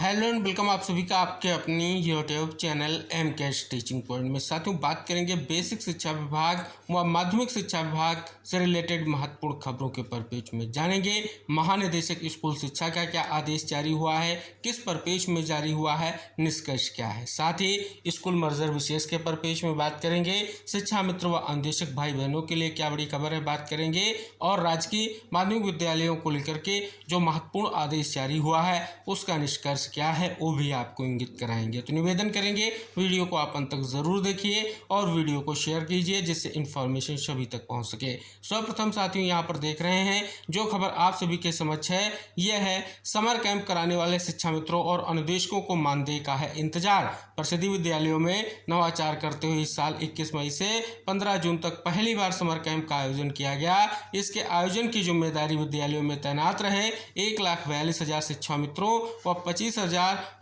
Hello and welcome आप सभी का आपके अपनी YouTube channel M Cash Teaching Point में। साथियों, बात करेंगे बेसिक शिक्षा विभाग व माध्यमिक शिक्षा विभाग से रिलेटेड महत्वपूर्ण खबरों के परिपेक्ष में। जानेंगे महानिदेशक स्कूल शिक्षा का क्या आदेश जारी हुआ है, किस परिपेक्ष में जारी हुआ है, निष्कर्ष क्या है। साथ ही स्कूल मर्जर विशेष के परिपेक्ष में बात करेंगे। शिक्षा मित्र व अनुदेशक भाई बहनों के लिए क्या बड़ी खबर है, बात करेंगे। और राजकीय माध्यमिक विद्यालयों को लेकर के जो महत्वपूर्ण आदेश जारी हुआ है उसका निष्कर्ष क्या है वो भी आपको इंगित कराएंगे। तो निवेदन करेंगे वीडियो को आप अंत तक जरूर देखिए और वीडियो को शेयर कीजिए जिससे इन्फॉर्मेशन सभी तक पहुंच सके। सर्वप्रथम साथियों, यहाँ पर देख रहे हैं जो खबर आप सभी के समक्ष है, यह है समर कैंप कराने वाले शिक्षा मित्रों और अनुदेशकों को मानदेय का है इंतजार। परिषदीय विद्यालयों में नवाचार करते हुए इस साल 21 मई से 15 जून तक पहली बार समर कैंप का आयोजन किया गया। इसके आयोजन की जिम्मेदारी विद्यालयों में तैनात रहे 1,42,000 शिक्षा मित्रों व 25,000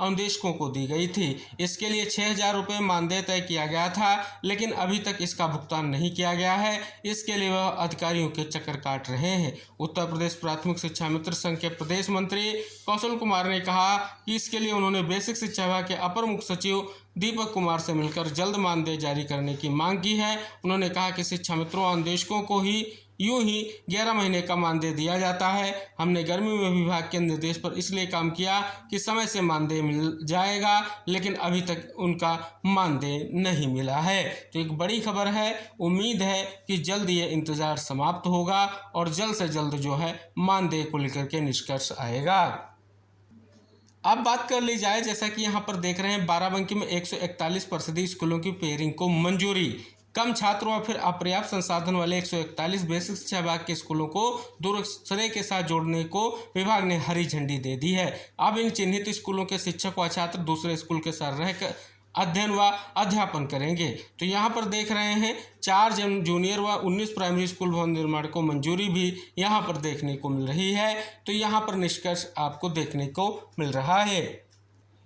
अनुदेशकों को दी गई थी। इसके लिए 6,000 रुपये मानदेय तय किया गया था, लेकिन अभी तक इसका भुगतान नहीं किया गया है। इसके लिए वह अधिकारियों के चक्कर काट रहे हैं। उत्तर प्रदेश प्राथमिक शिक्षा मित्र संघ के प्रदेश मंत्री कौशल कुमार ने कहा कि इसके लिए उन्होंने बेसिक शिक्षा विभाग के अपर मुख्य सचिव दीपक कुमार से मिलकर जल्द मानदेय जारी करने की मांग की है। उन्होंने कहा कि शिक्षा मित्रों और अनुदेशकों को यूं ही 11 महीने का मानदेय दिया जाता है। हमने गर्मी में विभाग के निर्देश पर इसलिए काम किया कि समय से मानदेय मिल जाएगा, लेकिन अभी तक उनका मानदेय नहीं मिला है। तो एक बड़ी खबर है, उम्मीद है कि जल्द ये इंतजार समाप्त होगा और जल्द से जल्द जो है मानदेय को लेकर के निष्कर्ष आएगा। अब बात कर ली जाए, जैसा कि यहाँ पर देख रहे हैं बाराबंकी में 141 परिषदीय स्कूलों की पेयरिंग को मंजूरी। कम छात्रों और फिर अपर्याप्त संसाधन वाले 141 बेसिक शिक्षा विभाग के स्कूलों को दूसरे के साथ जोड़ने को विभाग ने हरी झंडी दे दी है। अब इन चिन्हित स्कूलों के शिक्षक व छात्र दूसरे स्कूल के साथ रहकर अध्ययन व अध्यापन करेंगे। तो यहाँ पर देख रहे हैं 4 जूनियर व 19 प्राइमरी स्कूल भवन निर्माण को मंजूरी भी यहाँ पर देखने को मिल रही है। तो यहाँ पर निष्कर्ष आपको देखने को मिल रहा है।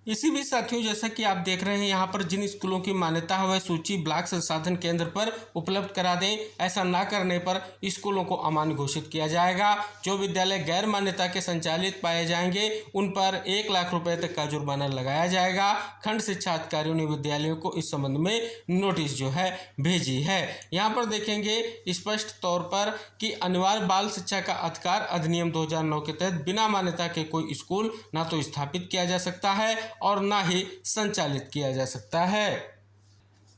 इसी बीच साथियों, जैसा कि आप देख रहे हैं यहाँ पर जिन स्कूलों की मान्यता है वह सूची ब्लॉक संसाधन केंद्र पर उपलब्ध करा दें। ऐसा ना करने पर स्कूलों को अमान्य घोषित किया जाएगा। जो विद्यालय गैर मान्यता के संचालित पाए जाएंगे उन पर 1 लाख रुपए तक का जुर्माना लगाया जाएगा। खंड शिक्षा अधिकारियों ने विद्यालयों को इस संबंध में नोटिस जो है भेजी है। यहाँ पर देखेंगे स्पष्ट तौर पर कि अनिवार्य बाल शिक्षा का अधिकार अधिनियम 2009 के तहत बिना मान्यता के कोई स्कूल ना तो स्थापित किया जा सकता है और ना ही संचालित किया जा सकता है।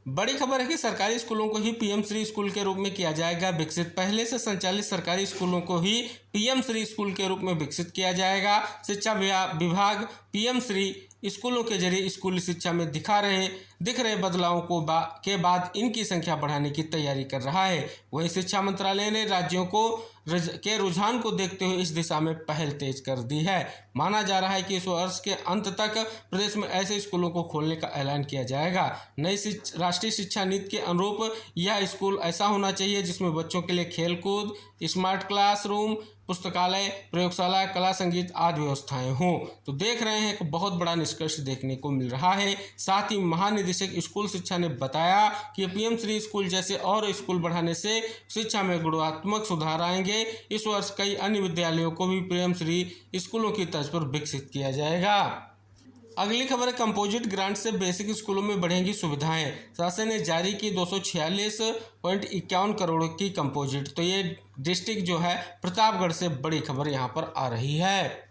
बड़ी खबर है कि सरकारी स्कूलों को ही पीएम श्री स्कूल के रूप में किया जाएगा विकसित। पहले से संचालित सरकारी स्कूलों को ही पीएम श्री स्कूल के रूप में विकसित किया जाएगा। शिक्षा विभाग पीएम श्री स्कूलों के जरिए स्कूली शिक्षा में दिख रहे बदलावों के बाद इनकी संख्या बढ़ाने की तैयारी कर रहा है। वहीं शिक्षा मंत्रालय ने राज्यों के रुझान को देखते हुए इस दिशा में पहल तेज कर दी है। माना जा रहा है कि इस वर्ष के अंत तक प्रदेश में ऐसे स्कूलों को खोलने का ऐलान किया जाएगा। नई राष्ट्रीय शिक्षा नीति के अनुरूप यह स्कूल ऐसा होना चाहिए जिसमें बच्चों के लिए खेलकूद, स्मार्ट क्लासरूम, पुस्तकालय, प्रयोगशाला, कला संगीत आदि व्यवस्थाएं हों। तो देख रहे हैं एक बहुत बड़ा निष्कर्ष देखने को मिल रहा है। साथ ही महानिदेशक स्कूल शिक्षा ने बताया कि पीएम श्री स्कूल जैसे और स्कूल बढ़ाने से शिक्षा में गुणात्मक सुधार आएंगे। इस वर्ष कई अन्य विद्यालयों को भी पीएम श्री स्कूलों की तर्ज पर विकसित किया जाएगा। अगली खबर है, कंपोजिट ग्रांट से बेसिक स्कूलों में बढ़ेंगी सुविधाएं। शासन ने जारी की 246.51 करोड़ की कंपोजिट। तो ये डिस्ट्रिक्ट जो है प्रतापगढ़ से बड़ी खबर यहाँ पर आ रही है।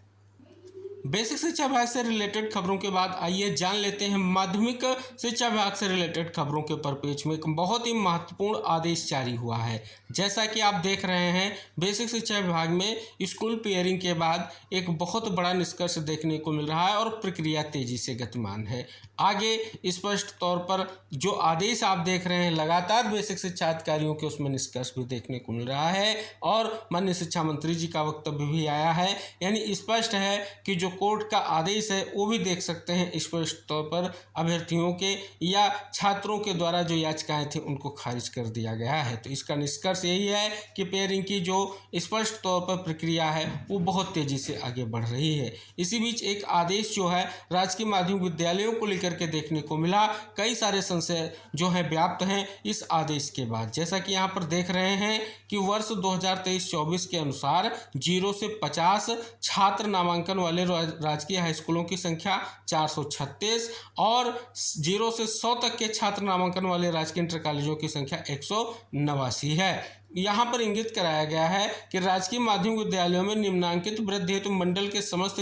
बेसिक शिक्षा विभाग से रिलेटेड खबरों के बाद आइए जान लेते हैं माध्यमिक शिक्षा विभाग से रिलेटेड खबरों के परिपेक्ष में एक बहुत ही महत्वपूर्ण आदेश जारी हुआ है। जैसा कि आप देख रहे हैं, बेसिक शिक्षा विभाग में स्कूल पेयरिंग के बाद एक बहुत बड़ा निष्कर्ष देखने को मिल रहा है और प्रक्रिया तेजी से गतिमान है। आगे स्पष्ट तौर पर जो आदेश आप देख रहे हैं लगातार बेसिक शिक्षा अधिकारियों के उसमें निष्कर्ष भी देखने को मिल रहा है और माननीय शिक्षा मंत्री जी का वक्तव्य भी आया है। यानी स्पष्ट है कि जो कोर्ट का आदेश है वो भी देख सकते हैं स्पष्ट तौर पर अभ्यर्थियों के या छात्रों के द्वारा जो याचिकाएं थी उनको खारिज कर दिया गया है। तो इसका निष्कर्ष यही है कि पेयरिंग की जो स्पष्ट तौर पर प्रक्रिया है वो बहुत तेजी से आगे बढ़ रही है। इसी बीच एक आदेश जो है राजकीय माध्यमिक विद्यालयों को लेकर के देखने को मिला। कई सारे संशय जो है व्याप्त हैं इस आदेश के बाद। जैसा कि यहाँ पर देख रहे हैं कि वर्ष 2023-24 के अनुसार 0 से 50 छात्र नामांकन वाले राजकीय हाई स्कूलों की संख्या 436 और 0 से 100 तक के छात्र नामांकन वाले राजकीय इंटर कॉलेजों की संख्या 189 है। यहाँ पर इंगित कराया गया है कि राजकीय माध्यमिक विद्यालयों में निम्नांकित वृद्धि हेतु मंडल के समस्त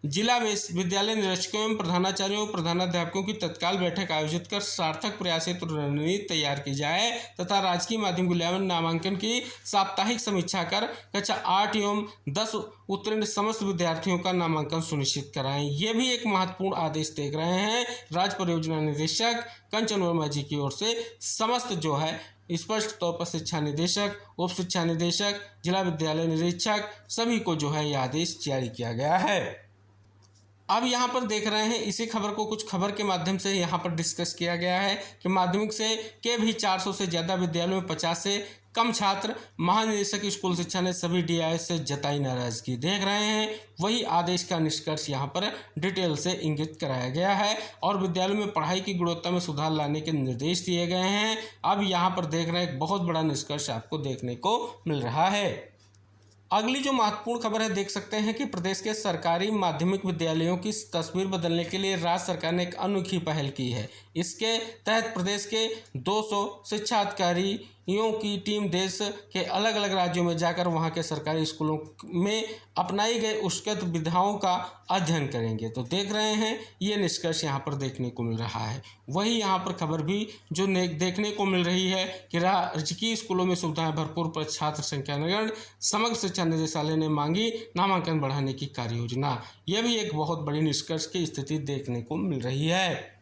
जिला विद्यालय निरीक्षकों एवं प्रधानाचार्यों प्रधानाध्यापकों की तत्काल बैठक आयोजित कर सार्थक प्रयास हेतु रणनीति तैयार की जाए तथा राजकीय माध्यमिक विद्यालय में नामांकन की साप्ताहिक समीक्षा कर कक्षा 8 एवं 10 उत्तीर्ण समस्त विद्यार्थियों का नामांकन सुनिश्चित कराएं। ये भी एक महत्वपूर्ण आदेश देख रहे हैं राज्य परियोजना निदेशक कंचन वर्मा जी की ओर से। समस्त जो है स्पष्ट तौर पर शिक्षा निदेशक, उप शिक्षा निदेशक, जिला विद्यालय निरीक्षक सभी को जो है यह आदेश जारी किया गया है। अब यहाँ पर देख रहे हैं इसी खबर को कुछ खबर के माध्यम से यहाँ पर डिस्कस किया गया है कि माध्यमिक से के भी 400 से ज़्यादा विद्यालयों में 50 से कम छात्र। महानिदेशक स्कूल शिक्षा ने सभी डीआईएस से जताई नाराजगी। देख रहे हैं वही आदेश का निष्कर्ष यहाँ पर डिटेल से इंगित कराया गया है और विद्यालयों में पढ़ाई की गुणवत्ता में सुधार लाने के निर्देश दिए गए हैं। अब यहाँ पर देख रहे हैं एक बहुत बड़ा निष्कर्ष आपको देखने को मिल रहा है। अगली जो महत्वपूर्ण खबर है देख सकते हैं कि प्रदेश के सरकारी माध्यमिक विद्यालयों की तस्वीर बदलने के लिए राज्य सरकार ने एक अनोखी पहल की है। इसके तहत प्रदेश के 200 शिक्षा अधिकारियों की टीम देश के अलग अलग राज्यों में जाकर वहां के सरकारी स्कूलों में अपनाई गई उत्कृष्ट विधाओं का अध्ययन करेंगे। तो देख रहे हैं ये निष्कर्ष यहाँ पर देखने को मिल रहा है। वही यहाँ पर खबर भी जो देखने को मिल रही है कि राजकीय स्कूलों में सुविधाएं भरपूर पर छात्र संख्या नगण्य, समग्र शिक्षा निदेशालय ने मांगी नामांकन बढ़ाने की कार्य योजना। यह भी एक बहुत बड़ी निष्कर्ष की स्थिति देखने को मिल रही है।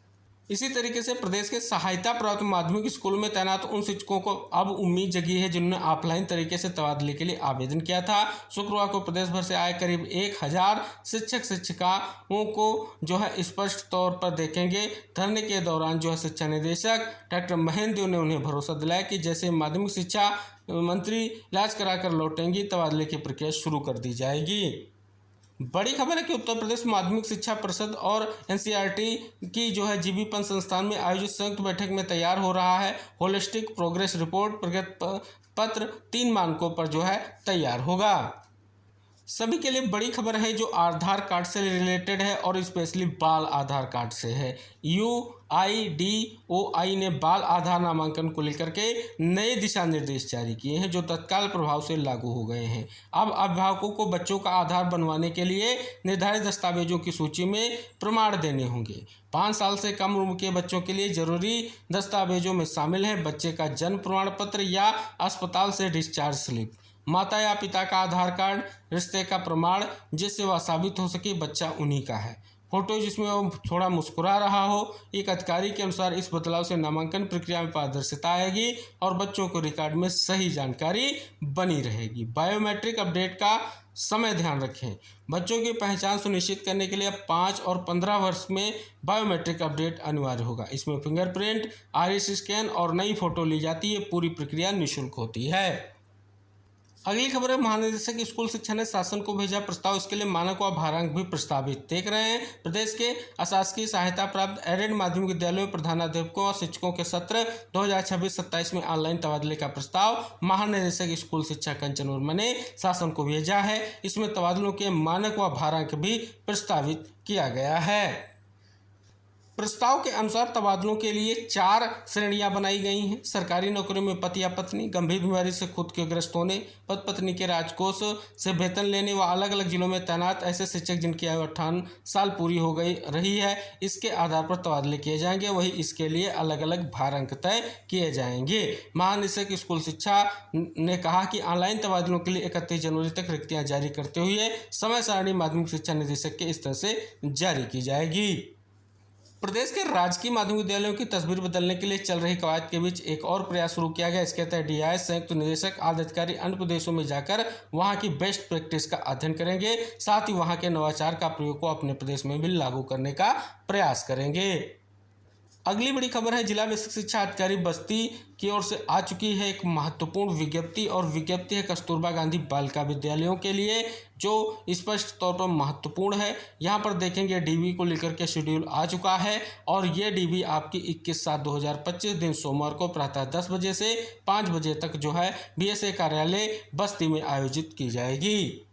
इसी तरीके से प्रदेश के सहायता प्राप्त माध्यमिक स्कूलों में तैनात उन शिक्षकों को अब उम्मीद जगी है जिन्होंने ऑफलाइन तरीके से तबादले के लिए आवेदन किया था। शुक्रवार को प्रदेश भर से आए करीब 1000 शिक्षक शिक्षिकाओं को जो है स्पष्ट तौर पर देखेंगे। धरने के दौरान जो है शिक्षा निदेशक डॉक्टर महेंद्र देव ने उन्हें भरोसा दिलाया कि जैसे माध्यमिक शिक्षा मंत्री इलाज कराकर लौटेंगी तबादले की प्रक्रिया शुरू कर दी जाएगी। बड़ी खबर है कि उत्तर प्रदेश माध्यमिक शिक्षा परिषद और एनसीईआरटी की जो है जीबी पंत संस्थान में आयोजित संयुक्त बैठक में तैयार हो रहा है होलिस्टिक प्रोग्रेस रिपोर्ट प्रगति पत्र 3 मानकों पर जो है तैयार होगा। सभी के लिए बड़ी खबर है जो आधार कार्ड से रिलेटेड है और स्पेशली बाल आधार कार्ड से है। UIDOI ने बाल आधार नामांकन को लेकर के नए दिशा निर्देश जारी किए हैं जो तत्काल प्रभाव से लागू हो गए हैं। अब अभिभावकों को बच्चों का आधार बनवाने के लिए निर्धारित दस्तावेजों की सूची में प्रमाण देने होंगे। 5 साल से कम उम्र के बच्चों के लिए जरूरी दस्तावेजों में शामिल है बच्चे का जन्म प्रमाण पत्र या अस्पताल से डिस्चार्ज स्लिप, माता या पिता का आधार कार्ड, रिश्ते का प्रमाण जिससे वह साबित हो सके बच्चा उन्हीं का है, फोटो जिसमें वो थोड़ा मुस्कुरा रहा हो। एक अधिकारी के अनुसार इस बदलाव से नामांकन प्रक्रिया में पारदर्शिता आएगी और बच्चों को रिकॉर्ड में सही जानकारी बनी रहेगी। बायोमेट्रिक अपडेट का समय ध्यान रखें। बच्चों की पहचान सुनिश्चित करने के लिए 5 और 15 वर्ष में बायोमेट्रिक अपडेट अनिवार्य होगा। इसमें फिंगरप्रिंट, आइरिस स्कैन और नई फोटो ली जाती है। पूरी प्रक्रिया निःशुल्क होती है। अगली खबर है महानिदेशक स्कूल शिक्षा ने शासन को भेजा प्रस्ताव। इसके लिए मानक व भारांक भी प्रस्तावित। देख रहे हैं प्रदेश के अशासकीय सहायता प्राप्त एडेड माध्यमिक विद्यालयों में प्रधानाध्यापकों और शिक्षकों के सत्र 2026-27 में ऑनलाइन तबादले का प्रस्ताव महानिदेशक स्कूल शिक्षा कंचन वर्मा ने शासन को भेजा है। इसमें तबादलों के मानक व भारांक भी प्रस्तावित किया गया है। प्रस्ताव के अनुसार तबादलों के लिए 4 श्रेणियां बनाई गई हैं। सरकारी नौकरियों में पति या पत्नी, गंभीर बीमारी से खुद के ग्रस्त होने, पति पत्नी के राजकोष से वेतन लेने व अलग अलग जिलों में तैनात ऐसे शिक्षक जिनकी आयु 58 साल पूरी हो गई रही है, इसके आधार पर तबादले किए जाएंगे। वही इसके लिए अलग अलग भारांक तय किए जाएंगे। महानिदेशक स्कूल शिक्षा ने कहा कि ऑनलाइन तबादलों के लिए 31 जनवरी तक रिक्तियां जारी करते हुए समय सारणी माध्यमिक शिक्षा निदेशक के स्तर से जारी की जाएगी। प्रदेश के राजकीय माध्यमिक विद्यालयों की तस्वीर बदलने के लिए चल रही कवायद के बीच एक और प्रयास शुरू किया गया। इसके तहत डीआईएस संयुक्त निदेशक आदि अधिकारी अन्य प्रदेशों में जाकर वहां की बेस्ट प्रैक्टिस का अध्ययन करेंगे। साथ ही वहां के नवाचार का प्रयोग को अपने प्रदेश में भी लागू करने का प्रयास करेंगे। अगली बड़ी खबर है जिला बेसिक शिक्षा अधिकारी बस्ती की ओर से आ चुकी है एक महत्वपूर्ण विज्ञप्ति और विज्ञप्ति है कस्तूरबा गांधी बालिका विद्यालयों के लिए जो स्पष्ट तौर पर महत्वपूर्ण है। यहाँ पर देखेंगे डीबी को लेकर के शेड्यूल आ चुका है और ये डीबी आपकी 21/7/2025 दिन सोमवार को प्रातः 10 बजे से 5 बजे तक जो है बीएसए कार्यालय बस्ती में आयोजित की जाएगी।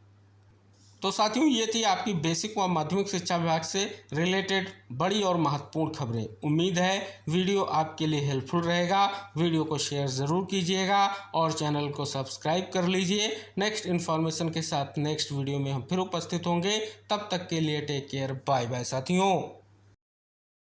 तो साथियों, ये थी आपकी बेसिक व माध्यमिक शिक्षा विभाग से रिलेटेड बड़ी और महत्वपूर्ण खबरें। उम्मीद है वीडियो आपके लिए हेल्पफुल रहेगा। वीडियो को शेयर ज़रूर कीजिएगा और चैनल को सब्सक्राइब कर लीजिए। नेक्स्ट इन्फॉर्मेशन के साथ नेक्स्ट वीडियो में हम फिर उपस्थित होंगे। तब तक के लिए टेक केयर, बाय बाय साथियों।